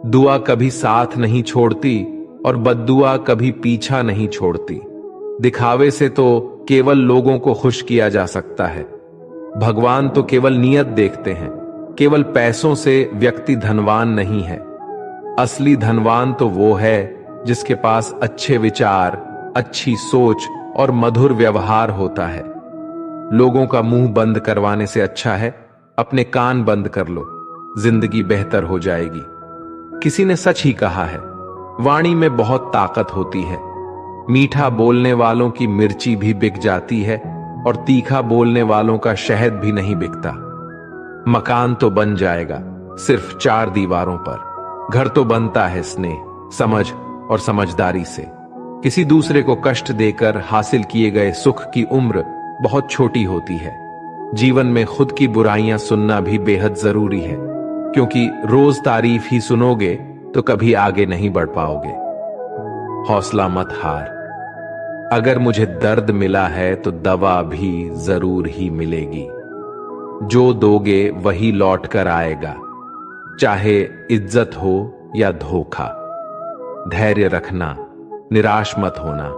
दुआ कभी साथ नहीं छोड़ती और बद्दुआ कभी पीछा नहीं छोड़ती। दिखावे से तो केवल लोगों को खुश किया जा सकता है। भगवान तो केवल नियत देखते हैं। केवल पैसों से व्यक्ति धनवान नहीं है। असली धनवान तो वो है जिसके पास अच्छे विचार, अच्छी सोच और मधुर व्यवहार होता है। लोगों का मुंह बंद करवाने से अच्छा है अपने कान बंद कर लो, जिंदगी बेहतर हो जाएगी। किसी ने सच ही कहा है, वाणी में बहुत ताकत होती है। मीठा बोलने वालों की मिर्ची भी बिक जाती है और तीखा बोलने वालों का शहद भी नहीं बिकता। मकान तो बन जाएगा सिर्फ 4 दीवारों पर। घर तो बनता है स्नेह, समझ और समझदारी से। किसी दूसरे को कष्ट देकर हासिल किए गए सुख की उम्र बहुत छोटी होती है। जीवन में खुद की बुराइयां सुनना भी बेहद जरूरी है, क्योंकि रोज तारीफ ही सुनोगे तो कभी आगे नहीं बढ़ पाओगे। हौसला मत हार। अगर मुझे दर्द मिला है तो दवा भी जरूर ही मिलेगी। जो दोगे वही लौट कर आएगा, चाहे इज्जत हो या धोखा। धैर्य रखना, निराश मत होना,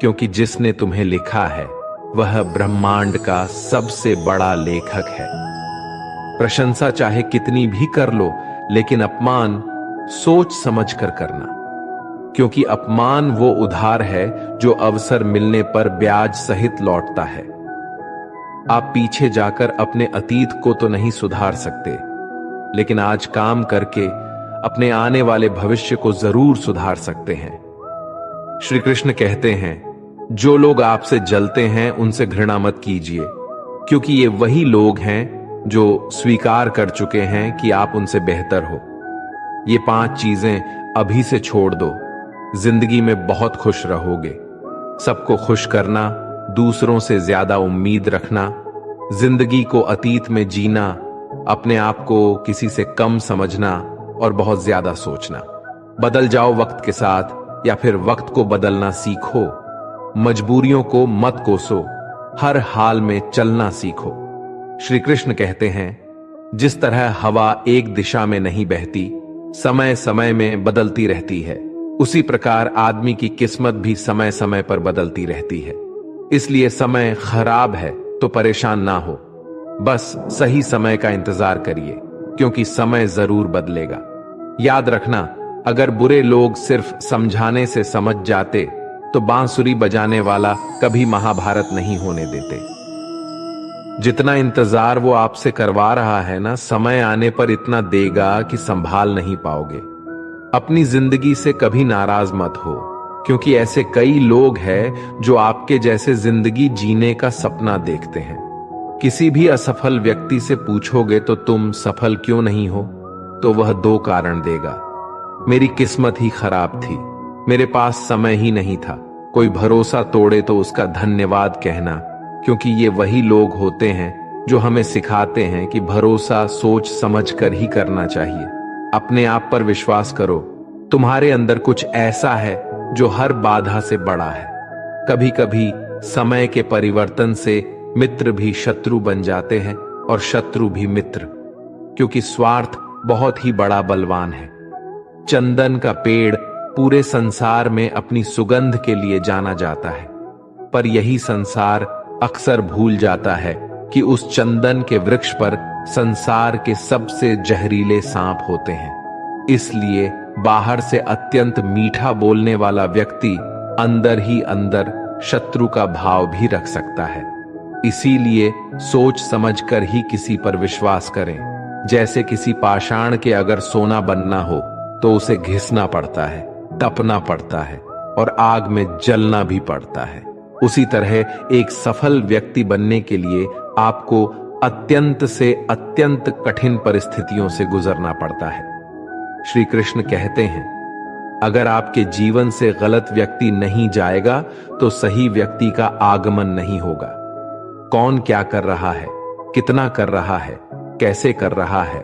क्योंकि जिसने तुम्हें लिखा है वह ब्रह्मांड का सबसे बड़ा लेखक है। प्रशंसा चाहे कितनी भी कर लो, लेकिन अपमान सोच समझ कर करना, क्योंकि अपमान वो उधार है जो अवसर मिलने पर ब्याज सहित लौटता है। आप पीछे जाकर अपने अतीत को तो नहीं सुधार सकते, लेकिन आज काम करके अपने आने वाले भविष्य को जरूर सुधार सकते हैं। श्री कृष्ण कहते हैं, जो लोग आपसे जलते हैं उनसे घृणा मत कीजिए, क्योंकि ये वही लोग हैं जो स्वीकार कर चुके हैं कि आप उनसे बेहतर हो। ये 5 चीजें अभी से छोड़ दो, जिंदगी में बहुत खुश रहोगे। सबको खुश करना, दूसरों से ज्यादा उम्मीद रखना, जिंदगी को अतीत में जीना, अपने आप को किसी से कम समझना और बहुत ज्यादा सोचना। बदल जाओ वक्त के साथ, या फिर वक्त को बदलना सीखो। मजबूरियों को मत कोसो, हर हाल में चलना सीखो। श्री कृष्ण कहते हैं, जिस तरह हवा एक दिशा में नहीं बहती, समय समय में बदलती रहती है, उसी प्रकार आदमी की किस्मत भी समय समय पर बदलती रहती है। इसलिए समय खराब है तो परेशान ना हो, बस सही समय का इंतजार करिए, क्योंकि समय जरूर बदलेगा। याद रखना, अगर बुरे लोग सिर्फ समझाने से समझ जाते तो बांसुरी बजाने वाला कभी महाभारत नहीं होने देते। जितना इंतजार वो आपसे करवा रहा है ना, समय आने पर इतना देगा कि संभाल नहीं पाओगे। अपनी जिंदगी से कभी नाराज मत हो, क्योंकि ऐसे कई लोग हैं जो आपके जैसे जिंदगी जीने का सपना देखते हैं। किसी भी असफल व्यक्ति से पूछोगे तो तुम सफल क्यों नहीं हो, तो वह 2 कारण देगा। मेरी किस्मत ही खराब थी, मेरे पास समय ही नहीं था। कोई भरोसा तोड़े तो उसका धन्यवाद कहना, क्योंकि ये वही लोग होते हैं जो हमें सिखाते हैं कि भरोसा सोच समझ कर ही करना चाहिए। अपने आप पर विश्वास करो, तुम्हारे अंदर कुछ ऐसा है जो हर बाधा से बड़ा है। कभी कभी समय के परिवर्तन से मित्र भी शत्रु बन जाते हैं और शत्रु भी मित्र, क्योंकि स्वार्थ बहुत ही बड़ा बलवान है। चंदन का पेड़ पूरे संसार में अपनी सुगंध के लिए जाना जाता है, पर यही संसार अक्सर भूल जाता है कि उस चंदन के वृक्ष पर संसार के सबसे जहरीले सांप होते हैं। इसलिए बाहर से अत्यंत मीठा बोलने वाला व्यक्ति अंदर ही अंदर शत्रु का भाव भी रख सकता है। इसीलिए सोच समझकर ही किसी पर विश्वास करें। जैसे किसी पाषाण के अगर सोना बनना हो तो उसे घिसना पड़ता है, तपना पड़ता है और आग में जलना भी पड़ता है। उसी तरह एक सफल व्यक्ति बनने के लिए आपको अत्यंत से अत्यंत कठिन परिस्थितियों से गुजरना पड़ता है। श्री कृष्ण कहते हैं, अगर आपके जीवन से गलत व्यक्ति नहीं जाएगा तो सही व्यक्ति का आगमन नहीं होगा। कौन क्या कर रहा है, कितना कर रहा है, कैसे कर रहा है,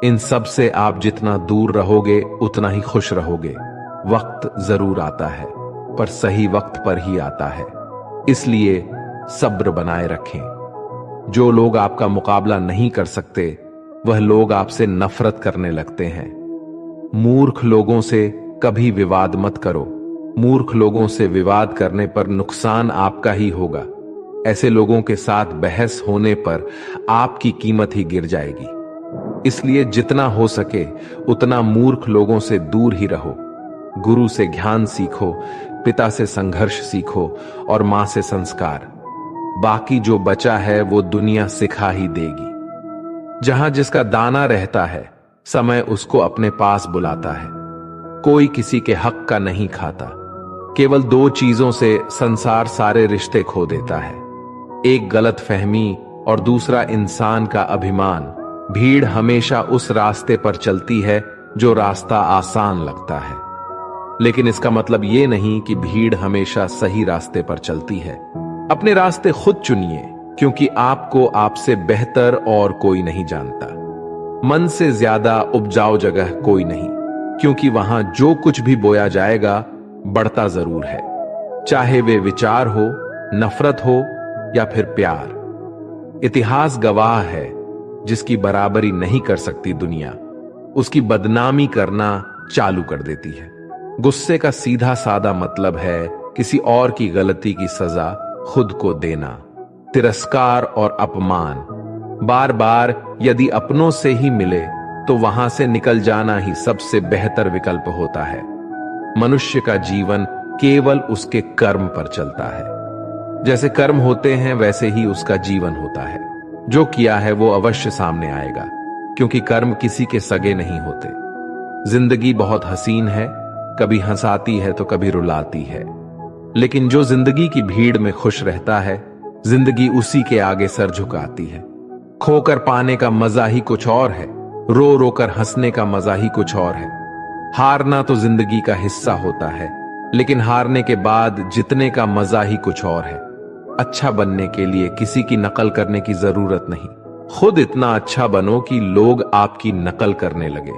इन सब से आप जितना दूर रहोगे उतना ही खुश रहोगे। वक्त जरूर आता है, पर सही वक्त पर ही आता है। इसलिए सब्र बनाए रखें। जो लोग आपका मुकाबला नहीं कर सकते वह लोग आपसे नफरत करने लगते हैं। मूर्ख लोगों से कभी विवाद मत करो। मूर्ख लोगों से विवाद करने पर नुकसान आपका ही होगा। ऐसे लोगों के साथ बहस होने पर आपकी कीमत ही गिर जाएगी। इसलिए जितना हो सके उतना मूर्ख लोगों से दूर ही रहो। गुरु से ज्ञान सीखो, पिता से संघर्ष सीखो और मां से संस्कार। बाकी जो बचा है वो दुनिया सिखा ही देगी। जहां जिसका दाना रहता है, समय उसको अपने पास बुलाता है। कोई किसी के हक का नहीं खाता। केवल दो चीजों से संसार सारे रिश्ते खो देता है, एक गलत फहमी और दूसरा इंसान का अभिमान। भीड़ हमेशा उस रास्ते पर चलती है जो रास्ता आसान लगता है, लेकिन इसका मतलब यह नहीं कि भीड़ हमेशा सही रास्ते पर चलती है। अपने रास्ते खुद चुनिए, क्योंकि आपको आपसे बेहतर और कोई नहीं जानता। मन से ज्यादा उपजाऊ जगह कोई नहीं, क्योंकि वहां जो कुछ भी बोया जाएगा बढ़ता जरूर है, चाहे वे विचार हो, नफरत हो या फिर प्यार। इतिहास गवाह है, जिसकी बराबरी नहीं कर सकती दुनिया, उसकी बदनामी करना चालू कर देती है। गुस्से का सीधा सादा मतलब है किसी और की गलती की सजा खुद को देना। तिरस्कार और अपमान बार बार यदि अपनों से ही मिले तो वहां से निकल जाना ही सबसे बेहतर विकल्प होता है। मनुष्य का जीवन केवल उसके कर्म पर चलता है। जैसे कर्म होते हैं वैसे ही उसका जीवन होता है। जो किया है वो अवश्य सामने आएगा, क्योंकि कर्म किसी के सगे नहीं होते। जिंदगी बहुत हसीन है, कभी हंसाती है तो कभी रुलाती है, लेकिन जो जिंदगी की भीड़ में खुश रहता है, जिंदगी उसी के आगे सर झुकाती है। खोकर पाने का मजा ही कुछ और है, रो रो कर हंसने का मजा ही कुछ और है। हारना तो जिंदगी का हिस्सा होता है, लेकिन हारने के बाद जीतने का मजा ही कुछ और है। अच्छा बनने के लिए किसी की नकल करने की जरूरत नहीं, खुद इतना अच्छा बनो कि लोग आपकी नकल करने लगे।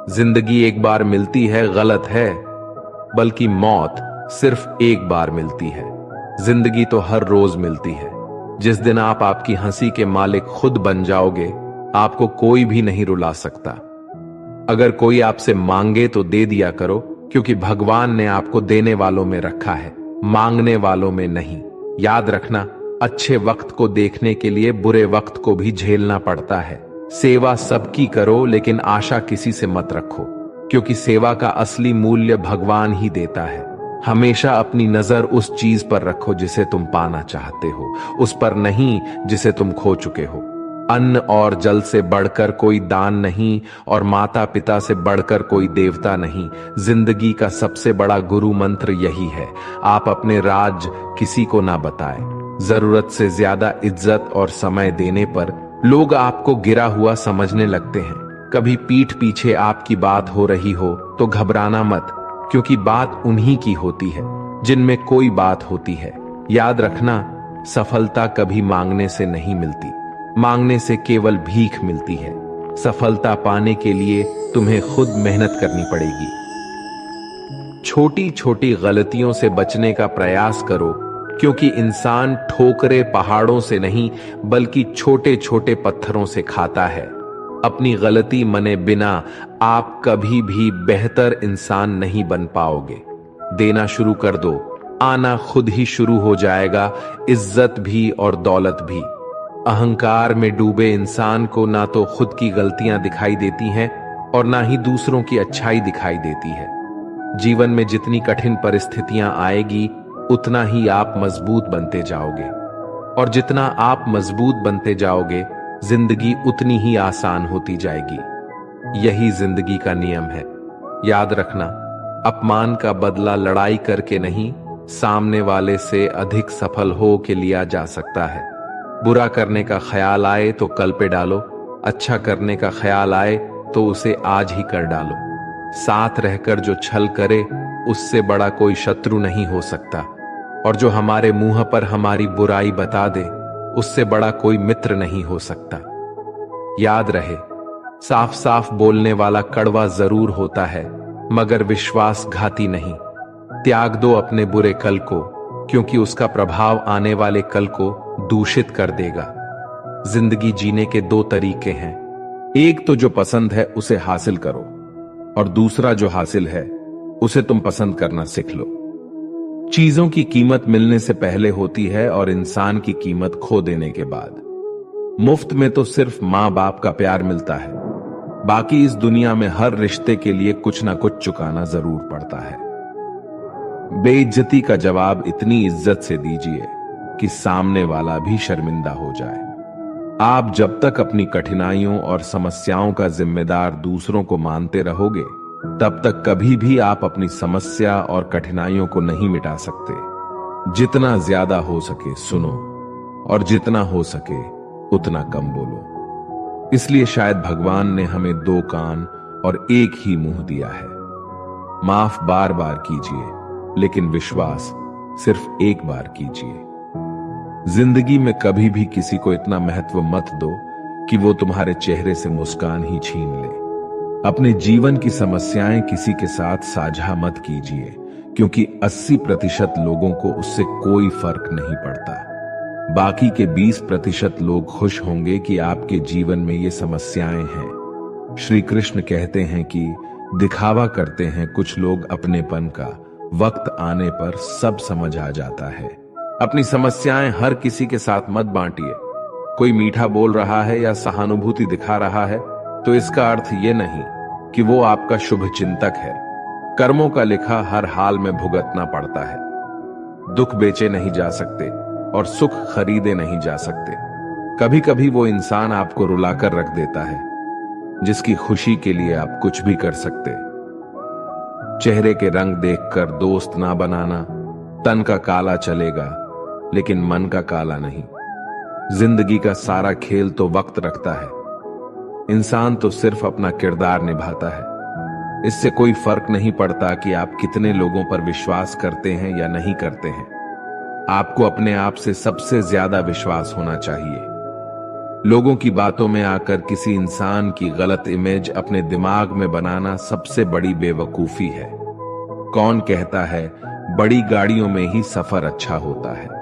जिंदगी एक बार मिलती है गलत है, बल्कि मौत सिर्फ एक बार मिलती है। जिंदगी तो हर रोज मिलती है। जिस दिन आप आपकी हंसी के मालिक खुद बन जाओगे, आपको कोई भी नहीं रुला सकता। अगर कोई आपसे मांगे तो दे दिया करो, क्योंकि भगवान ने आपको देने वालों में रखा है, मांगने वालों में नहीं। याद रखना, अच्छे वक्त को देखने के लिए बुरे वक्त को भी झेलना पड़ता है। सेवा सबकी करो, लेकिन आशा किसी से मत रखो, क्योंकि सेवा का असली मूल्य भगवान ही देता है। हमेशा अपनी नजर उस चीज पर रखो जिसे तुम पाना चाहते हो, उस पर नहीं जिसे तुम खो चुके हो। अन्न और जल से बढ़कर कोई दान नहीं, और माता पिता से बढ़कर कोई देवता नहीं। जिंदगी का सबसे बड़ा गुरु मंत्र यही है, आप अपने राज किसी को ना बताएं। जरूरत से ज्यादा इज्जत और समय देने पर लोग आपको गिरा हुआ समझने लगते हैं। कभी पीठ पीछे आपकी बात हो रही हो तो घबराना मत, क्योंकि बात उन्हीं की होती है जिनमें कोई बात होती है। याद रखना, सफलता कभी मांगने से नहीं मिलती, मांगने से केवल भीख मिलती है। सफलता पाने के लिए तुम्हें खुद मेहनत करनी पड़ेगी। छोटी छोटी गलतियों से बचने का प्रयास करो, क्योंकि इंसान ठोकरे पहाड़ों से नहीं बल्कि छोटे छोटे पत्थरों से खाता है। अपनी गलती मने बिना आप कभी भी बेहतर इंसान नहीं बन पाओगे। देना शुरू कर दो, आना खुद ही शुरू हो जाएगा, इज्जत भी और दौलत भी। अहंकार में डूबे इंसान को ना तो खुद की गलतियां दिखाई देती हैं और ना ही दूसरों की अच्छाई दिखाई देती है। जीवन में जितनी कठिन परिस्थितियां आएगी, उतना ही आप मजबूत बनते जाओगे, और जितना आप मजबूत बनते जाओगे, जिंदगी उतनी ही आसान होती जाएगी। यही जिंदगी का नियम है। याद रखना, अपमान का बदला लड़ाई करके नहीं, सामने वाले से अधिक सफल हो के लिया जा सकता है। बुरा करने का ख्याल आए तो कल पे डालो, अच्छा करने का ख्याल आए तो उसे आज ही कर डालो। साथ रहकर जो छल करे, उससे बड़ा कोई शत्रु नहीं हो सकता, और जो हमारे मुंह पर हमारी बुराई बता दे, उससे बड़ा कोई मित्र नहीं हो सकता। याद रहे, साफ साफ बोलने वाला कड़वा जरूर होता है, मगर विश्वासघाती नहीं। त्याग दो अपने बुरे कल को, क्योंकि उसका प्रभाव आने वाले कल को दूषित कर देगा। जिंदगी जीने के दो तरीके हैं, एक तो जो पसंद है उसे हासिल करो, और दूसरा जो हासिल है उसे तुम पसंद करना सीख लो। चीजों की कीमत मिलने से पहले होती है और इंसान की कीमत खो देने के बाद। मुफ्त में तो सिर्फ मां बाप का प्यार मिलता है, बाकी इस दुनिया में हर रिश्ते के लिए कुछ ना कुछ चुकाना जरूर पड़ता है। बेइज्जती का जवाब इतनी इज्जत से दीजिए कि सामने वाला भी शर्मिंदा हो जाए। आप जब तक अपनी कठिनाइयों और समस्याओं का जिम्मेदार दूसरों को मानते रहोगे, तब तक कभी भी आप अपनी समस्या और कठिनाइयों को नहीं मिटा सकते। जितना ज्यादा हो सके सुनो, और जितना हो सके उतना कम बोलो। इसलिए शायद भगवान ने हमें दो कान और एक ही मुंह दिया है। माफ बार बार कीजिए, लेकिन विश्वास सिर्फ एक बार कीजिए। जिंदगी में कभी भी किसी को इतना महत्व मत दो कि वो तुम्हारे चेहरे से मुस्कान ही छीन ले। अपने जीवन की समस्याएं किसी के साथ साझा मत कीजिए, क्योंकि 80% लोगों को उससे कोई फर्क नहीं पड़ता। बाकी के 20% लोग खुश होंगे कि आपके जीवन में ये समस्याएं हैं। श्री कृष्ण कहते हैं कि दिखावा करते हैं कुछ लोग अपनेपन का, वक्त आने पर सब समझ आ जाता है। अपनी समस्याएं हर किसी के साथ मत बांटिए। कोई मीठा बोल रहा है या सहानुभूति दिखा रहा है तो इसका अर्थ ये नहीं कि वो आपका शुभ चिंतक है। कर्मों का लिखा हर हाल में भुगतना पड़ता है। दुख बेचे नहीं जा सकते और सुख खरीदे नहीं जा सकते। कभी कभी वो इंसान आपको रुलाकर रख देता है जिसकी खुशी के लिए आप कुछ भी कर सकते। चेहरे के रंग देखकर दोस्त ना बनाना। तन का काला चलेगा लेकिन मन का काला नहीं। जिंदगी का सारा खेल तो वक्त रखता है। इंसान तो सिर्फ अपना किरदार निभाता है। इससे कोई फर्क नहीं पड़ता कि आप कितने लोगों पर विश्वास करते हैं या नहीं करते हैं। आपको अपने आप से सबसे ज्यादा विश्वास होना चाहिए। लोगों की बातों में आकर किसी इंसान की गलत इमेज अपने दिमाग में बनाना सबसे बड़ी बेवकूफी है। कौन कहता है बड़ी गाड़ियों में ही सफर अच्छा होता है।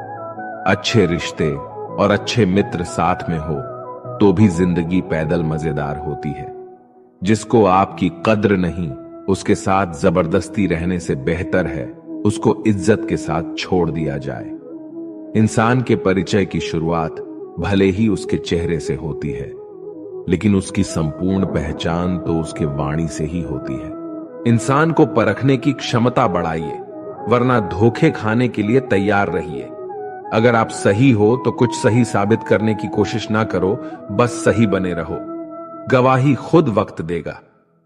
अच्छे रिश्ते और अच्छे मित्र साथ में हो तो भी जिंदगी पैदल मजेदार होती है। जिसको आपकी कद्र नहीं, उसके साथ जबरदस्ती रहने से बेहतर है उसको इज्जत के साथ छोड़ दिया जाए। इंसान के परिचय की शुरुआत भले ही उसके चेहरे से होती है, लेकिन उसकी संपूर्ण पहचान तो उसके वाणी से ही होती है। इंसान को परखने की क्षमता बढ़ाइए, वरना धोखे खाने के लिए तैयार रहिए। अगर आप सही हो तो कुछ सही साबित करने की कोशिश ना करो, बस सही बने रहो। गवाही खुद वक्त देगा।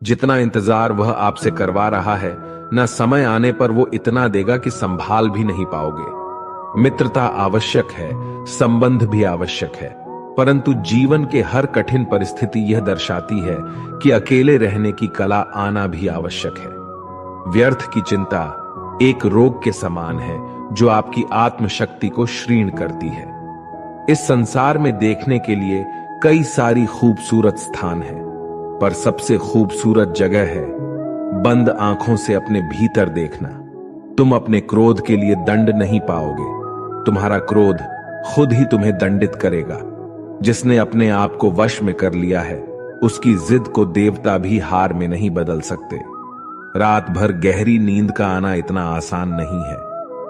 जितना इंतजार वह आपसे करवा रहा है, न समय आने पर वो इतना देगा कि संभाल भी नहीं पाओगे। मित्रता आवश्यक है, संबंध भी आवश्यक है, परंतु जीवन के हर कठिन परिस्थिति यह दर्शाती है कि अकेले रहने की कला आना भी आवश्यक है। व्यर्थ की चिंता एक रोग के समान है जो आपकी आत्मशक्ति को क्षीण करती है। इस संसार में देखने के लिए कई सारी खूबसूरत स्थान हैं, पर सबसे खूबसूरत जगह है बंद आंखों से अपने भीतर देखना। तुम अपने क्रोध के लिए दंड नहीं पाओगे, तुम्हारा क्रोध खुद ही तुम्हें दंडित करेगा। जिसने अपने आप को वश में कर लिया है, उसकी जिद को देवता भी हार में नहीं बदल सकते। रात भर गहरी नींद का आना इतना आसान नहीं है।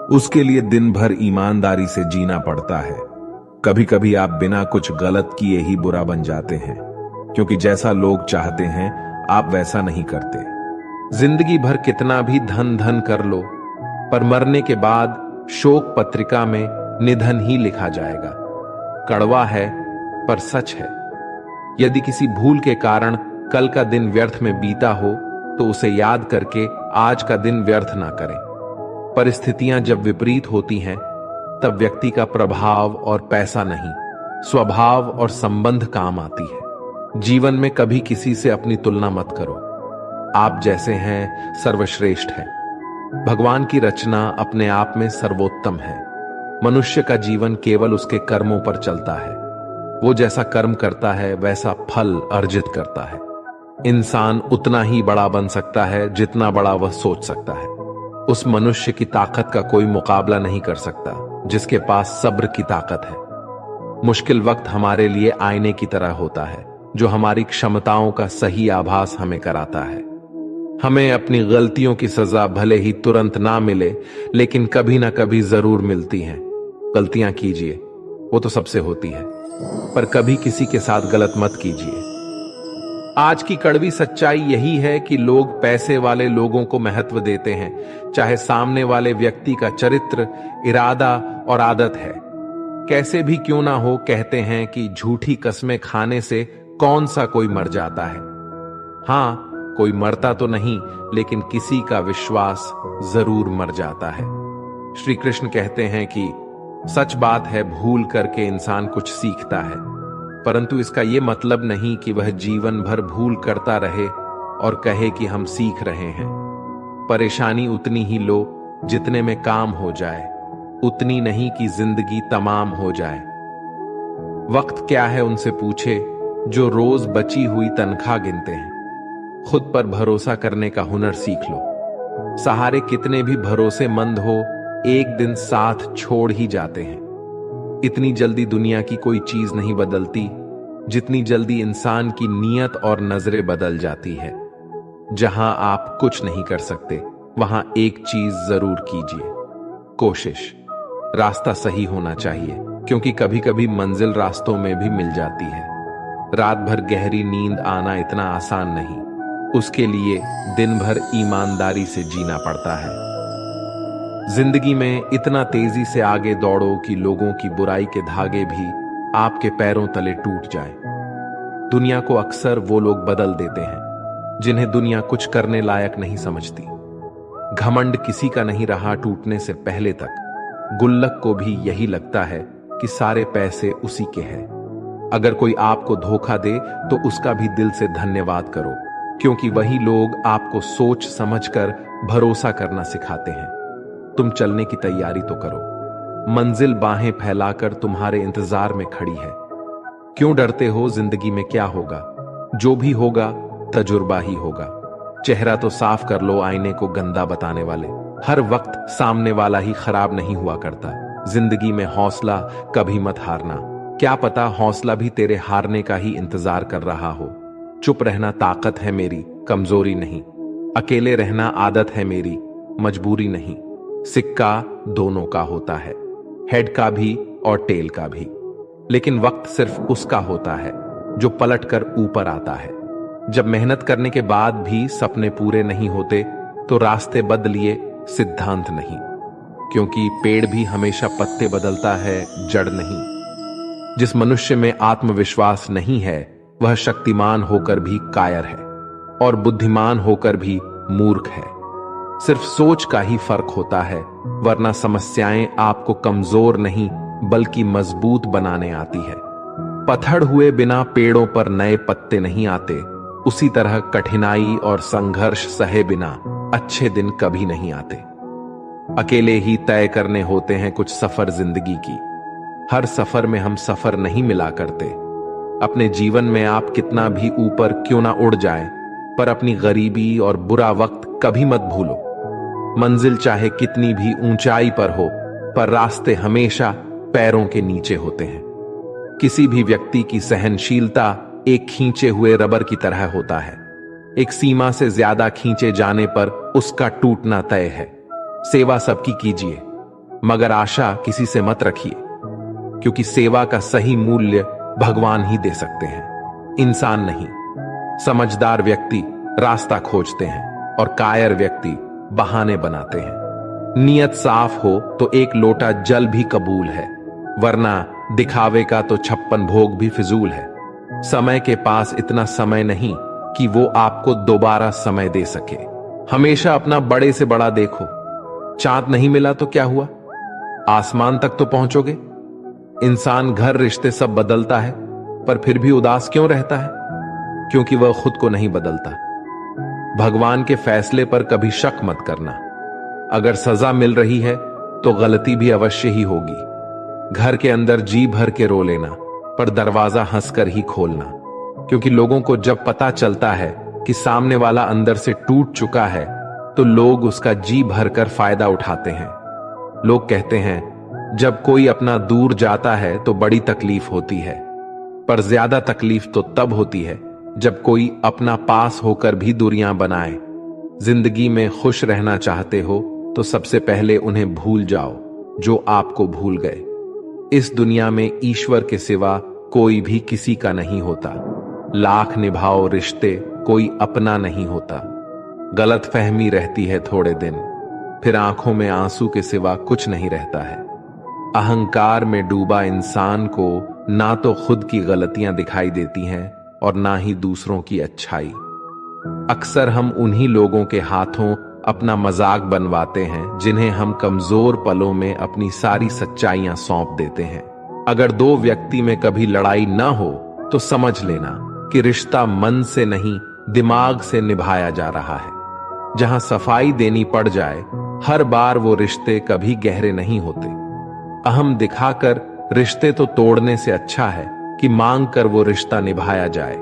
उसके लिए दिन भर ईमानदारी से जीना पड़ता है। कभी कभी आप बिना कुछ गलत किए ही बुरा बन जाते हैं, क्योंकि जैसा लोग चाहते हैं आप वैसा नहीं करते। जिंदगी भर कितना भी धन धन कर लो, पर मरने के बाद शोक पत्रिका में निधन ही लिखा जाएगा। कड़वा है पर सच है। यदि किसी भूल के कारण कल का दिन व्यर्थ में बीता हो तो उसे याद करके आज का दिन व्यर्थ ना करें। परिस्थितियां जब विपरीत होती हैं, तब व्यक्ति का प्रभाव और पैसा नहीं, स्वभाव और संबंध काम आती है। जीवन में कभी किसी से अपनी तुलना मत करो। आप जैसे हैं सर्वश्रेष्ठ हैं। भगवान की रचना अपने आप में सर्वोत्तम है। मनुष्य का जीवन केवल उसके कर्मों पर चलता है। वो जैसा कर्म करता है वैसा फल अर्जित करता है। इंसान उतना ही बड़ा बन सकता है जितना बड़ा वह सोच सकता है। उस मनुष्य की ताकत का कोई मुकाबला नहीं कर सकता जिसके पास सब्र की ताकत है। मुश्किल वक्त हमारे लिए आईने की तरह होता है। जो हमारी क्षमताओं का सही आभास हमें कराता है। हमें अपनी गलतियों की सजा भले ही तुरंत ना मिले, लेकिन कभी ना कभी जरूर मिलती हैं। गलतियां कीजिए, वो तो सबसे होती है, पर कभी किसी के साथ गलत मत कीजिए। आज की कड़वी सच्चाई यही है कि लोग पैसे वाले लोगों को महत्व देते हैं, चाहे सामने वाले व्यक्ति का चरित्र, इरादा और आदत है कैसे भी क्यों ना हो। कहते हैं कि झूठी कस्में खाने से कौन सा कोई मर जाता है। हां, कोई मरता तो नहीं, लेकिन किसी का विश्वास जरूर मर जाता है। श्री कृष्ण कहते हैं कि सच बात है, भूल करके इंसान कुछ सीखता है, परंतु इसका यह मतलब नहीं कि वह जीवन भर भूल करता रहे और कहे कि हम सीख रहे हैं। परेशानी उतनी ही लो जितने में काम हो जाए, उतनी नहीं कि जिंदगी तमाम हो जाए। वक्त क्या है उनसे पूछे जो रोज बची हुई तनख्वाह गिनते हैं। खुद पर भरोसा करने का हुनर सीख लो। सहारे कितने भी भरोसेमंद हो, एक दिन साथ छोड़ ही जाते हैं। इतनी जल्दी दुनिया की कोई चीज नहीं बदलती जितनी जल्दी इंसान की नीयत और नजरें बदल जाती है। जहां आप कुछ नहीं कर सकते, वहां एक चीज जरूर कीजिए, कोशिश। रास्ता सही होना चाहिए, क्योंकि कभी कभी मंजिल रास्तों में भी मिल जाती है। रात भर गहरी नींद आना इतना आसान नहीं, उसके लिए दिन भर ईमानदारी से जीना पड़ता है। जिंदगी में इतना तेजी से आगे दौड़ो कि लोगों की बुराई के धागे भी आपके पैरों तले टूट जाएं। दुनिया को अक्सर वो लोग बदल देते हैं जिन्हें दुनिया कुछ करने लायक नहीं समझती। घमंड किसी का नहीं रहा टूटने से पहले तक। गुल्लक को भी यही लगता है कि सारे पैसे उसी के हैं। अगर कोई आपको धोखा दे तो उसका भी दिल से धन्यवाद करो, क्योंकि वही लोग आपको सोच समझकर भरोसा करना सिखाते हैं। तुम चलने की तैयारी तो करो, मंजिल बाहें फैलाकर तुम्हारे इंतजार में खड़ी है। क्यों डरते हो? जिंदगी में क्या होगा? जो भी होगा तजुर्बा ही होगा। चेहरा तो साफ कर लो, आईने को गंदा बताने वाले। हर वक्त सामने वाला ही खराब नहीं हुआ करता। जिंदगी में हौसला कभी मत हारना। क्या पता हौसला भी तेरे हारने का ही इंतजार कर रहा हो। चुप रहना ताकत है मेरी, कमजोरी नहीं। अकेले रहना आदत है मेरी, मजबूरी नहीं। सिक्का दोनों का होता है, हेड का भी और टेल का भी, लेकिन वक्त सिर्फ उसका होता है जो पलटकर ऊपर आता है। जब मेहनत करने के बाद भी सपने पूरे नहीं होते तो रास्ते बदलिए, सिद्धांत नहीं, क्योंकि पेड़ भी हमेशा पत्ते बदलता है, जड़ नहीं। जिस मनुष्य में आत्मविश्वास नहीं है वह शक्तिमान होकर भी कायर है और बुद्धिमान होकर भी मूर्ख है। सिर्फ सोच का ही फर्क होता है, वरना समस्याएं आपको कमजोर नहीं बल्कि मजबूत बनाने आती है। पत्थर हुए बिना पेड़ों पर नए पत्ते नहीं आते, उसी तरह कठिनाई और संघर्ष सहे बिना अच्छे दिन कभी नहीं आते। अकेले ही तय करने होते हैं कुछ सफर जिंदगी की। हर सफर में हम सफर नहीं मिला करते। अपने जीवन में आप कितना भी ऊपर क्यों ना उड़ जाएं, पर अपनी गरीबी और बुरा वक्त कभी मत भूलो। मंजिल चाहे कितनी भी ऊंचाई पर हो, पर रास्ते हमेशा पैरों के नीचे होते हैं। किसी भी व्यक्ति की सहनशीलता एक खींचे हुए रबर की तरह होता है। एक सीमा से ज्यादा खींचे जाने पर उसका टूटना तय है। सेवा सबकी कीजिए, मगर आशा किसी से मत रखिए, क्योंकि सेवा का सही मूल्य भगवान ही दे सकते हैं, इंसान नहीं। समझदार व्यक्ति रास्ता खोजते हैं और कायर व्यक्ति बहाने बनाते हैं। नियत साफ हो तो एक लोटा जल भी कबूल है, वरना दिखावे का तो 56 भोग भी फिजूल है। समय के पास इतना समय नहीं कि वो आपको दोबारा समय दे सके। हमेशा अपना बड़े से बड़ा देखो। चांद नहीं मिला तो क्या हुआ, आसमान तक तो पहुंचोगे। इंसान, घर, रिश्ते सब बदलता है, पर फिर भी उदास क्यों रहता है? क्योंकि वह खुद को नहीं बदलता। भगवान के फैसले पर कभी शक मत करना। अगर सजा मिल रही है तो गलती भी अवश्य ही होगी। घर के अंदर जी भर के रो लेना, पर दरवाजा हंसकर ही खोलना, क्योंकि लोगों को जब पता चलता है कि सामने वाला अंदर से टूट चुका है तो लोग उसका जी भरकर फायदा उठाते हैं। लोग कहते हैं जब कोई अपना दूर जाता है तो बड़ी तकलीफ होती है, पर ज्यादा तकलीफ तो तब होती है जब कोई अपना पास होकर भी दूरियां बनाए। जिंदगी में खुश रहना चाहते हो तो सबसे पहले उन्हें भूल जाओ जो आपको भूल गए। इस दुनिया में ईश्वर के सिवा कोई भी किसी का नहीं होता। लाख निभाओ रिश्ते, कोई अपना नहीं होता। गलतफहमी रहती है थोड़े दिन, फिर आंखों में आंसू के सिवा कुछ नहीं रहता है। अहंकार में डूबा इंसान को ना तो खुद की गलतियां दिखाई देती हैं और ना ही दूसरों की अच्छाई। अक्सर हम उन्हीं लोगों के हाथों अपना मजाक बनवाते हैं जिन्हें हम कमजोर पलों में अपनी सारी सच्चाइयां सौंप देते हैं। अगर दो व्यक्ति में कभी लड़ाई ना हो तो समझ लेना कि रिश्ता मन से नहीं, दिमाग से निभाया जा रहा है। जहां सफाई देनी पड़ जाए, हर बार वो रिश्ते कभी गहरे नहीं होते। अहम दिखाकर रिश्ते तो तोड़ने से अच्छा है कि मांग कर वो रिश्ता निभाया जाए।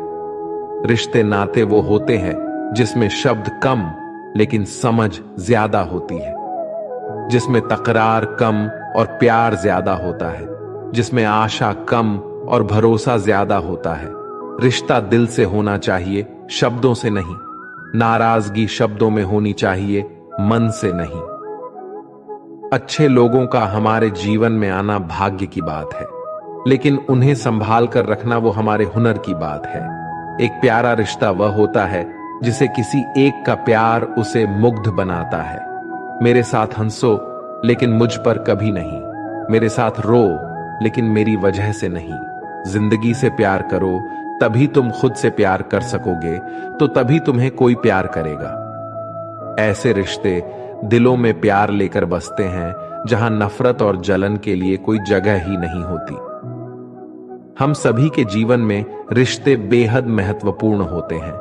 रिश्ते नाते वो होते हैं जिसमें शब्द कम लेकिन समझ ज्यादा होती है, जिसमें तकरार कम और प्यार ज्यादा होता है, जिसमें आशा कम और भरोसा ज्यादा होता है। रिश्ता दिल से होना चाहिए, शब्दों से नहीं। नाराजगी शब्दों में होनी चाहिए, मन से नहीं। अच्छे लोगों का हमारे जीवन में आना भाग्य की बात है, लेकिन उन्हें संभाल कर रखना वो हमारे हुनर की बात है। एक प्यारा रिश्ता वह होता है जिसे किसी एक का प्यार उसे मुग्ध बनाता है। मेरे साथ हंसो लेकिन मुझ पर कभी नहीं, मेरे साथ रो लेकिन मेरी वजह से नहीं। जिंदगी से प्यार करो, तभी तुम खुद से प्यार कर सकोगे, तो तभी तुम्हें कोई प्यार करेगा। ऐसे रिश्ते दिलों में प्यार लेकर बसते हैं जहां नफरत और जलन के लिए कोई जगह ही नहीं होती। हम सभी के जीवन में रिश्ते बेहद महत्वपूर्ण होते हैं।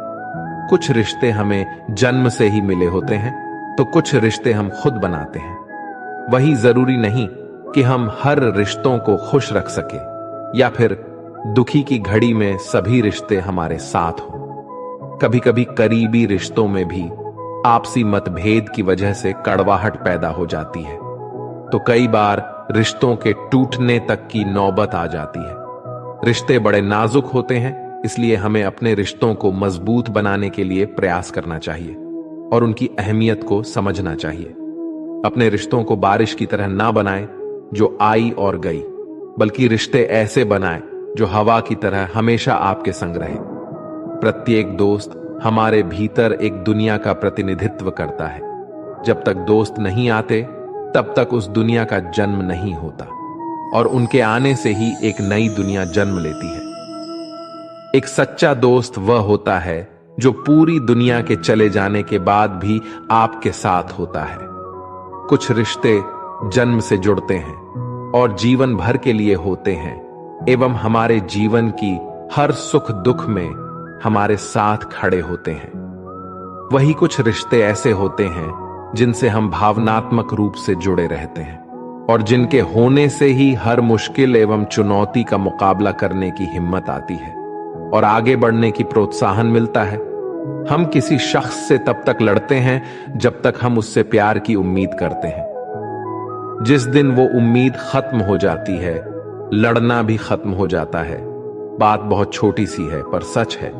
कुछ रिश्ते हमें जन्म से ही मिले होते हैं, तो कुछ रिश्ते हम खुद बनाते हैं। वही जरूरी नहीं कि हम हर रिश्तों को खुश रख सके या फिर दुखी की घड़ी में सभी रिश्ते हमारे साथ हो। कभी कभी करीबी रिश्तों में भी आपसी मतभेद की वजह से कड़वाहट पैदा हो जाती है, तो कई बार रिश्तों के टूटने तक की नौबत आ जाती है। रिश्ते बड़े नाजुक होते हैं, इसलिए हमें अपने रिश्तों को मजबूत बनाने के लिए प्रयास करना चाहिए और उनकी अहमियत को समझना चाहिए। अपने रिश्तों को बारिश की तरह ना बनाएं जो आई और गई, बल्कि रिश्ते ऐसे बनाएं जो हवा की तरह हमेशा आपके संग रहे। प्रत्येक दोस्त हमारे भीतर एक दुनिया का प्रतिनिधित्व करता है। जब तक दोस्त नहीं आते तब तक उस दुनिया का जन्म नहीं होता, और उनके आने से ही एक नई दुनिया जन्म लेती है। एक सच्चा दोस्त वह होता है जो पूरी दुनिया के चले जाने के बाद भी आपके साथ होता है। कुछ रिश्ते जन्म से जुड़ते हैं और जीवन भर के लिए होते हैं एवं हमारे जीवन की हर सुख दुख में हमारे साथ खड़े होते हैं। वही कुछ रिश्ते ऐसे होते हैं जिनसे हम भावनात्मक रूप से जुड़े रहते हैं और जिनके होने से ही हर मुश्किल एवं चुनौती का मुकाबला करने की हिम्मत आती है और आगे बढ़ने की प्रोत्साहन मिलता है। हम किसी शख्स से तब तक लड़ते हैं जब तक हम उससे प्यार की उम्मीद करते हैं। जिस दिन वो उम्मीद खत्म हो जाती है, लड़ना भी खत्म हो जाता है। बात बहुत छोटी सी है पर सच है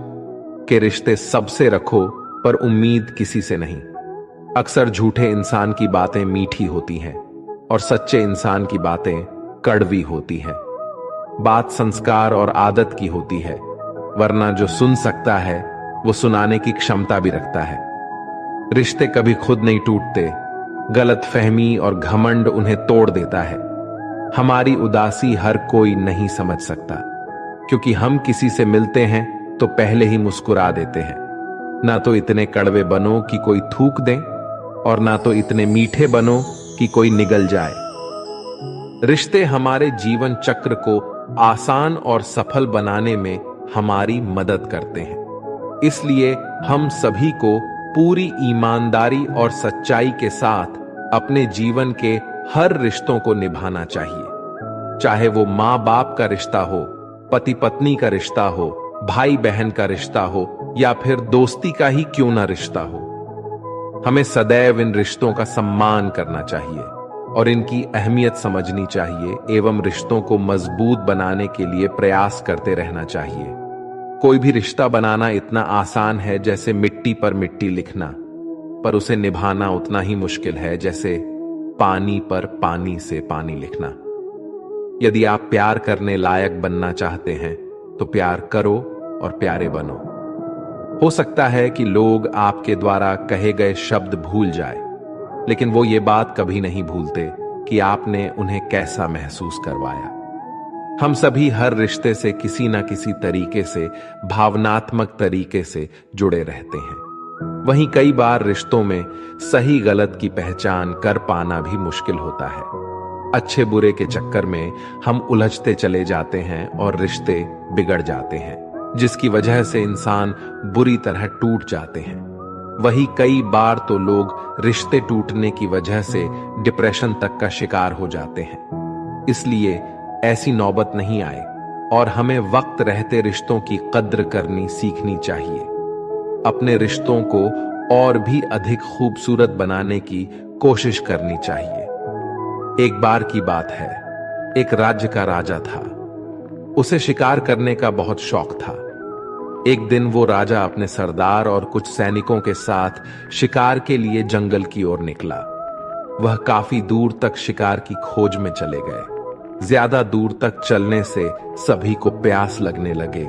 कि रिश्ते सबसे रखो पर उम्मीद किसी से नहीं। अक्सर झूठे इंसान की बातें मीठी होती हैं और सच्चे इंसान की बातें कड़वी होती हैं। बात संस्कार और आदत की होती है, वरना जो सुन सकता है वो सुनाने की क्षमता भी रखता है। रिश्ते कभी खुद नहीं टूटते, गलतफहमी और घमंड उन्हें तोड़ देता है। हमारी उदासी हर कोई नहीं समझ सकता, क्योंकि हम किसी से मिलते हैं तो पहले ही मुस्कुरा देते हैं। ना तो इतने कड़वे बनो कि कोई थूक दे और ना तो इतने मीठे बनो कि कोई निगल जाए। रिश्ते हमारे जीवन चक्र को आसान और सफल बनाने में हमारी मदद करते हैं। इसलिए हम सभी को पूरी ईमानदारी और सच्चाई के साथ अपने जीवन के हर रिश्तों को निभाना चाहिए। चाहे वो माँ बाप का रिश्ता हो, पति पत्नी का रिश्ता हो, भाई बहन का रिश्ता हो या फिर दोस्ती का ही क्यों ना रिश्ता हो। हमें सदैव इन रिश्तों का सम्मान करना चाहिए और इनकी अहमियत समझनी चाहिए एवं रिश्तों को मजबूत बनाने के लिए प्रयास करते रहना चाहिए। कोई भी रिश्ता बनाना इतना आसान है जैसे मिट्टी पर मिट्टी लिखना, पर उसे निभाना उतना ही मुश्किल है जैसे पानी पर पानी से पानी लिखना। यदि आप प्यार करने लायक बनना चाहते हैं तो प्यार करो और प्यारे बनो। हो सकता है कि लोग आपके द्वारा कहे गए शब्द भूल जाए, लेकिन वो ये बात कभी नहीं भूलते कि आपने उन्हें कैसा महसूस करवाया। हम सभी हर रिश्ते से किसी ना किसी तरीके से भावनात्मक तरीके से जुड़े रहते हैं। वहीं कई बार रिश्तों में सही गलत की पहचान कर पाना भी मुश्किल होता है। अच्छे बुरे के चक्कर में हम उलझते चले जाते हैं और रिश्ते बिगड़ जाते हैं, जिसकी वजह से इंसान बुरी तरह टूट जाते हैं। वही कई बार तो लोग रिश्ते टूटने की वजह से डिप्रेशन तक का शिकार हो जाते हैं। इसलिए ऐसी नौबत नहीं आए और हमें वक्त रहते रिश्तों की कद्र करनी सीखनी चाहिए। अपने रिश्तों को और भी अधिक खूबसूरत बनाने की कोशिश करनी चाहिए। एक बार की बात है, एक राज्य का राजा था। उसे शिकार करने का बहुत शौक था। एक दिन वो राजा अपने सरदार और कुछ सैनिकों के साथ शिकार के लिए जंगल की ओर निकला। वह काफी दूर तक शिकार की खोज में चले गए। ज्यादा दूर तक चलने से सभी को प्यास लगने लगे।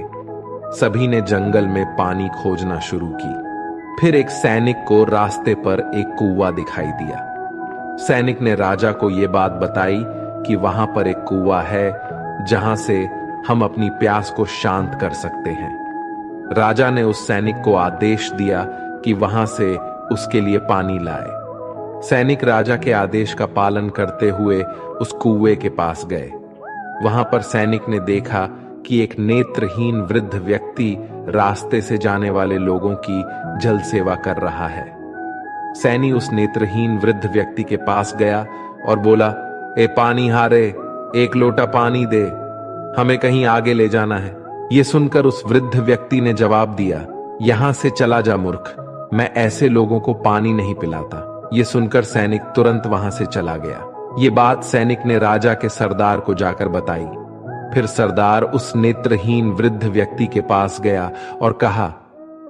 सभी ने जंगल में पानी खोजना शुरू की। फिर एक सैनिक को रास्ते पर एक कुआं दिखाई दिया। सैनिक ने राजा को यह बात बताई कि वहां पर एक कुआं है जहां से हम अपनी प्यास को शांत कर सकते हैं। राजा ने उस सैनिक को आदेश दिया कि वहां से उसके लिए पानी लाए। सैनिक राजा के आदेश का पालन करते हुए उस कुएं के पास गए। वहां पर सैनिक ने देखा कि एक नेत्रहीन वृद्ध व्यक्ति रास्ते से जाने वाले लोगों की जल सेवा कर रहा है। सैनी उस नेत्रहीन वृद्ध व्यक्ति के पास गया और बोला, ए पानी हारे, एक लोटा पानी दे, हमें कहीं आगे ले जाना है। यह सुनकर उस वृद्ध व्यक्ति ने जवाब दिया, यहां से चला जा मूर्ख, मैं ऐसे लोगों को पानी नहीं पिलाता। यह सुनकर सैनिक तुरंत वहां से चला गया। ये बात सैनिक ने राजा के सरदार को जाकर बताई। फिर सरदार उस नेत्रहीन वृद्ध व्यक्ति के पास गया और कहा,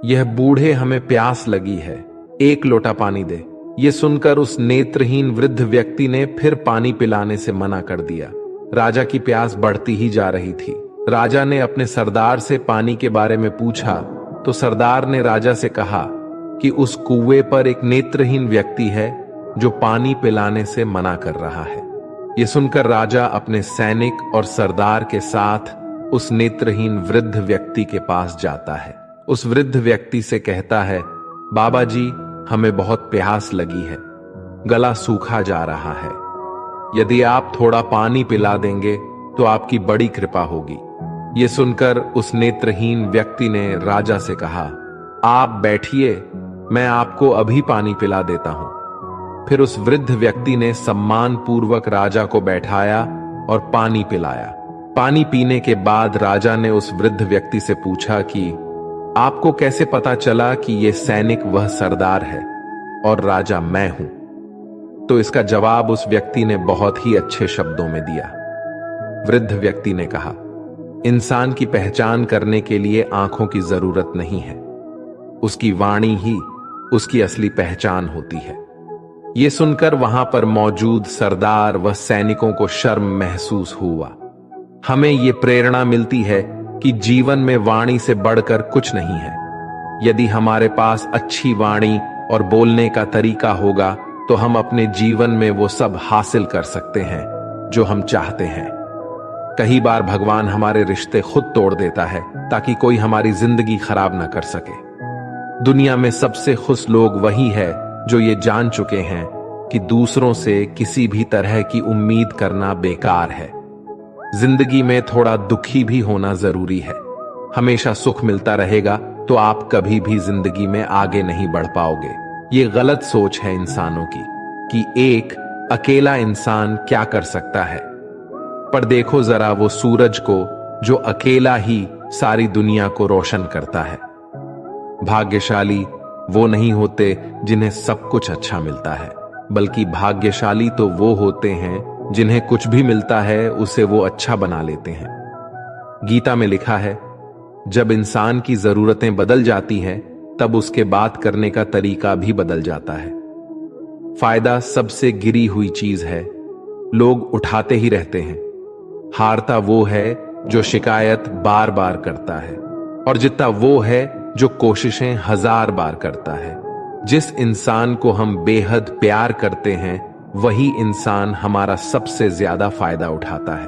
यह बूढ़े, हमें प्यास लगी है, एक लोटा पानी दे। यह सुनकर उस नेत्रहीन वृद्ध व्यक्ति ने फिर पानी पिलाने से मना कर दिया। राजा की प्यास बढ़ती ही जा रही थी। राजा ने अपने सरदार से पानी के बारे में पूछा तो सरदार ने राजा से कहा कि उस कुएं पर एक नेत्रहीन व्यक्ति है जो पानी पिलाने से मना कर रहा है। यह सुनकर राजा अपने सैनिक और सरदार के साथ उस नेत्रहीन वृद्ध व्यक्ति के पास जाता है। उस वृद्ध व्यक्ति से कहता है, बाबा जी, हमें बहुत प्यास लगी है, गला सूखा जा रहा है, यदि आप थोड़ा पानी पिला देंगे तो आपकी बड़ी कृपा होगी। यह सुनकर उस नेत्रहीन व्यक्ति ने राजा से कहा, आप बैठिए, मैं आपको अभी पानी पिला देता हूं। फिर उस वृद्ध व्यक्ति ने सम्मान पूर्वक राजा को बैठाया और पानी पिलाया। पानी पीने के बाद राजा ने उस वृद्ध व्यक्ति से पूछा कि आपको कैसे पता चला कि यह सैनिक वह सरदार है और राजा मैं हूं? तो इसका जवाब उस व्यक्ति ने बहुत ही अच्छे शब्दों में दिया। वृद्ध व्यक्ति ने कहा, इंसान की पहचान करने के लिए आंखों की जरूरत नहीं है, उसकी वाणी ही उसकी असली पहचान होती है। यह सुनकर वहां पर मौजूद सरदार व सैनिकों को शर्म महसूस हुआ। हमें यह प्रेरणा मिलती है कि जीवन में वाणी से बढ़कर कुछ नहीं है। यदि हमारे पास अच्छी वाणी और बोलने का तरीका होगा तो हम अपने जीवन में वो सब हासिल कर सकते हैं जो हम चाहते हैं। कई बार भगवान हमारे रिश्ते खुद तोड़ देता है ताकि कोई हमारी जिंदगी खराब ना कर सके। दुनिया में सबसे खुश लोग वही है जो ये जान चुके हैं कि दूसरों से किसी भी तरह की उम्मीद करना बेकार है। जिंदगी में थोड़ा दुखी भी होना जरूरी है। हमेशा सुख मिलता रहेगा तो आप कभी भी जिंदगी में आगे नहीं बढ़ पाओगे। ये गलत सोच है इंसानों की कि एक अकेला इंसान क्या कर सकता है। पर देखो जरा वो सूरज को जो अकेला ही सारी दुनिया को रोशन करता है। भाग्यशाली वो नहीं होते जिन्हें सब कुछ अच्छा मिलता है, बल्कि भाग्यशाली तो वो होते हैं जिन्हें कुछ भी मिलता है उसे वो अच्छा बना लेते हैं। गीता में लिखा है, जब इंसान की जरूरतें बदल जाती हैं तब उसके बात करने का तरीका भी बदल जाता है। फायदा सबसे गिरी हुई चीज है, लोग उठाते ही रहते हैं। हारता वो है जो शिकायत बार बार करता है, और जीतता वो है जो कोशिशें 1000 बार करता है। जिस इंसान को हम बेहद प्यार करते हैं वही इंसान हमारा सबसे ज्यादा फायदा उठाता है,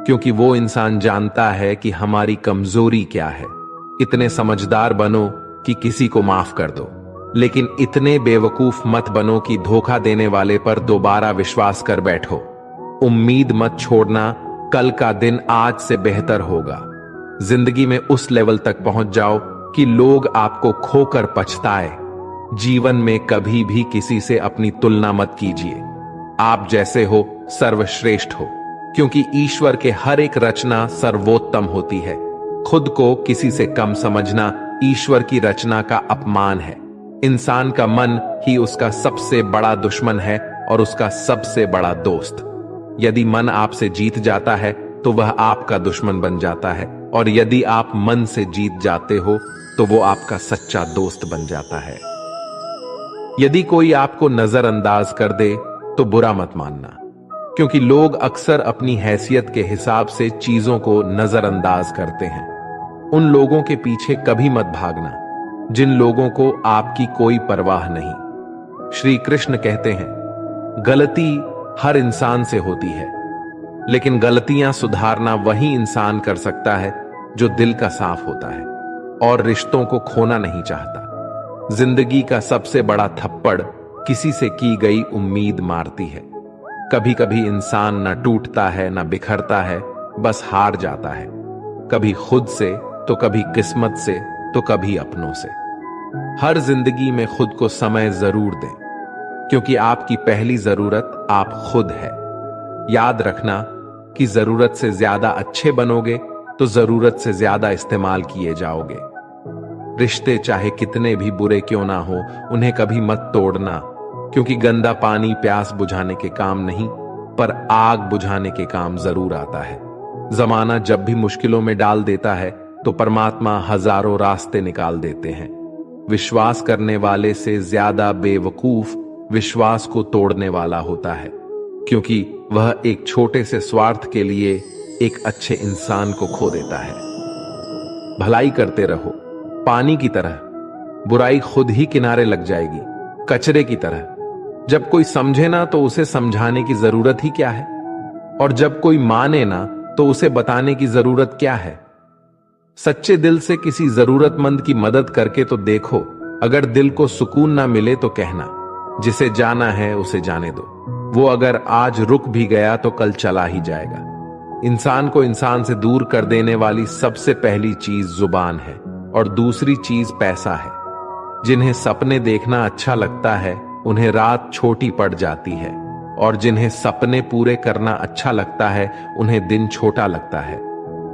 क्योंकि वो इंसान जानता है कि हमारी कमजोरी क्या है। इतने समझदार बनो कि किसी को माफ कर दो, लेकिन इतने बेवकूफ मत बनो कि धोखा देने वाले पर दोबारा विश्वास कर बैठो। उम्मीद मत छोड़ना, कल का दिन आज से बेहतर होगा। जिंदगी में उस लेवल तक पहुंच जाओ कि लोग आपको खोकर पछताए। जीवन में कभी भी किसी से अपनी तुलना मत कीजिए। आप जैसे हो सर्वश्रेष्ठ हो, क्योंकि ईश्वर के हर एक रचना सर्वोत्तम होती है। खुद को किसी से कम समझना ईश्वर की रचना का अपमान है। इंसान का मन ही उसका सबसे बड़ा दुश्मन है और उसका सबसे बड़ा दोस्त। यदि मन आपसे जीत जाता है तो वह आपका दुश्मन बन जाता है, और यदि आप मन से जीत जाते हो तो वो आपका सच्चा दोस्त बन जाता है। यदि कोई आपको नजरअंदाज कर दे तो बुरा मत मानना, क्योंकि लोग अक्सर अपनी हैसियत के हिसाब से चीजों को नजरअंदाज करते हैं। उन लोगों के पीछे कभी मत भागना जिन लोगों को आपकी कोई परवाह नहीं। श्री कृष्ण कहते हैं, गलती हर इंसान से होती है, लेकिन गलतियां सुधारना वही इंसान कर सकता है जो दिल का साफ होता है और रिश्तों को खोना नहीं चाहता। जिंदगी का सबसे बड़ा थप्पड़ किसी से की गई उम्मीद मारती है। कभी कभी इंसान न टूटता है न बिखरता है, बस हार जाता है, कभी खुद से तो कभी किस्मत से तो कभी अपनों से। हर जिंदगी में खुद को समय जरूर दें, क्योंकि आपकी पहली जरूरत आप खुद है। याद रखना कि जरूरत से ज्यादा अच्छे बनोगे तो जरूरत से ज्यादा इस्तेमाल किए जाओगे। रिश्ते चाहे कितने भी बुरे क्यों ना हो, उन्हें कभी मत तोड़ना, क्योंकि गंदा पानी प्यास बुझाने के काम नहीं पर आग बुझाने के काम जरूर आता है। जमाना जब भी मुश्किलों में डाल देता है तो परमात्मा हजारों रास्ते निकाल देते हैं। विश्वास करने वाले से ज्यादा बेवकूफ विश्वास को तोड़ने वाला होता है, क्योंकि वह एक छोटे से स्वार्थ के लिए एक अच्छे इंसान को खो देता है। भलाई करते रहो, पानी की तरह। बुराई खुद ही किनारे लग जाएगी, कचरे की तरह। जब कोई समझे ना तो उसे समझाने की जरूरत ही क्या है, और जब कोई माने ना तो उसे बताने की जरूरत क्या है। सच्चे दिल से किसी जरूरतमंद की मदद करके तो देखो। अगर दिल को सुकून ना मिले तो कहना, जिसे जाना है उसे जाने दो। वो अगर आज रुक भी गया तो कल चला ही जाएगा। इंसान को इंसान से दूर कर देने वाली सबसे पहली चीज जुबान है, और दूसरी चीज पैसा है। जिन्हें सपने देखना अच्छा लगता है उन्हें रात छोटी पड़ जाती है, और जिन्हें सपने पूरे करना अच्छा लगता है उन्हें दिन छोटा लगता है।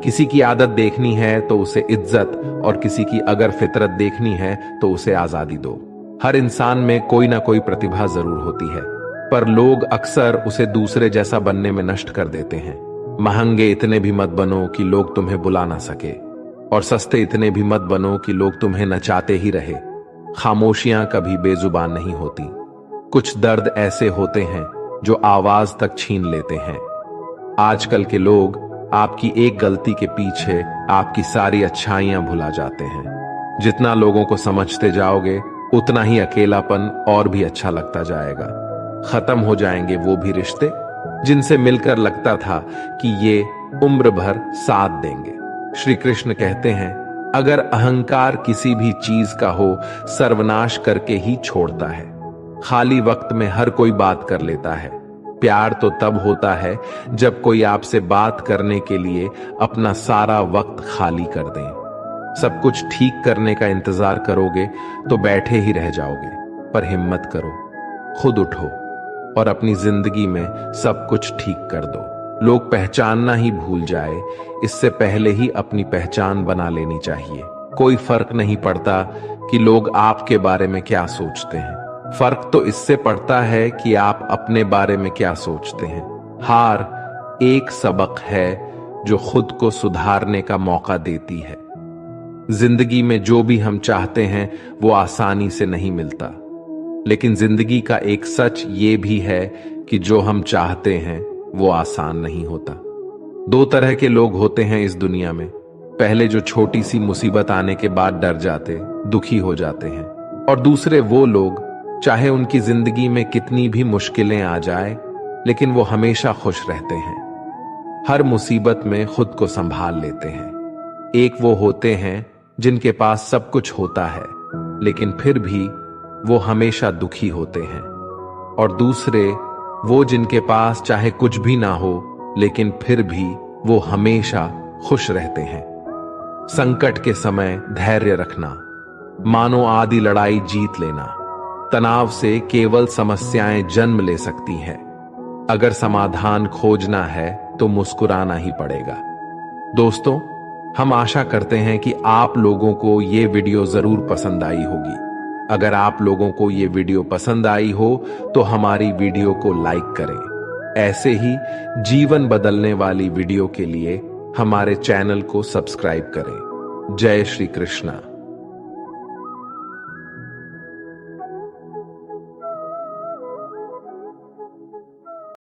किसी की आदत देखनी है तो उसे इज्जत, और किसी की अगर फितरत देखनी है तो उसे आजादी दो। हर इंसान में कोई ना कोई प्रतिभा जरूर होती है, पर लोग अक्सर उसे दूसरे जैसा बनने में नष्ट कर देते हैं। महंगे इतने भी मत बनो कि लोग तुम्हें बुला ना सके, और सस्ते इतने भी मत बनो कि लोग तुम्हें नचाते ही रहे। खामोशियां कभी बेजुबान नहीं होती। कुछ दर्द ऐसे होते हैं जो आवाज तक छीन लेते हैं। आजकल के लोग आपकी एक गलती के पीछे आपकी सारी अच्छाइयां भुला जाते हैं। जितना लोगों को समझते जाओगे उतना ही अकेलापन और भी अच्छा लगता जाएगा। खत्म हो जाएंगे वो भी रिश्ते जिनसे मिलकर लगता था कि ये उम्र भर साथ देंगे। श्री कृष्ण कहते हैं, अगर अहंकार किसी भी चीज का हो सर्वनाश करके ही छोड़ता है। खाली वक्त में हर कोई बात कर लेता है। प्यार तो तब होता है जब कोई आपसे बात करने के लिए अपना सारा वक्त खाली कर दे। सब कुछ ठीक करने का इंतजार करोगे तो बैठे ही रह जाओगे, पर हिम्मत करो, खुद उठो और अपनी जिंदगी में सब कुछ ठीक कर दो। लोग पहचानना ही भूल जाए इससे पहले ही अपनी पहचान बना लेनी चाहिए। कोई फर्क नहीं पड़ता कि लोग आपके बारे में क्या सोचते हैं, फर्क तो इससे पड़ता है कि आप अपने बारे में क्या सोचते हैं। हार एक सबक है जो खुद को सुधारने का मौका देती है। जिंदगी में जो भी हम चाहते हैं वो आसानी से नहीं मिलता, लेकिन जिंदगी का एक सच ये भी है कि जो हम चाहते हैं वो आसान नहीं होता। दो तरह के लोग होते हैं इस दुनिया में। पहले जो छोटी सी मुसीबत आने के बाद डर जाते, दुखी हो जाते हैं, और दूसरे वो लोग चाहे उनकी जिंदगी में कितनी भी मुश्किलें आ जाए लेकिन वो हमेशा खुश रहते हैं, हर मुसीबत में खुद को संभाल लेते हैं। एक वो होते हैं जिनके पास सब कुछ होता है लेकिन फिर भी वो हमेशा दुखी होते हैं, और दूसरे वो जिनके पास चाहे कुछ भी ना हो लेकिन फिर भी वो हमेशा खुश रहते हैं। संकट के समय धैर्य रखना, मानो आधी लड़ाई जीत लेना। तनाव से केवल समस्याएं जन्म ले सकती हैं। अगर समाधान खोजना है तो मुस्कुराना ही पड़ेगा। दोस्तों, हम आशा करते हैं कि आप लोगों को ये वीडियो जरूर पसंद आई होगी। अगर आप लोगों को ये वीडियो पसंद आई हो तो हमारी वीडियो को लाइक करें। ऐसे ही जीवन बदलने वाली वीडियो के लिए हमारे चैनल को सब्सक्राइब करें। जय श्री कृष्णा।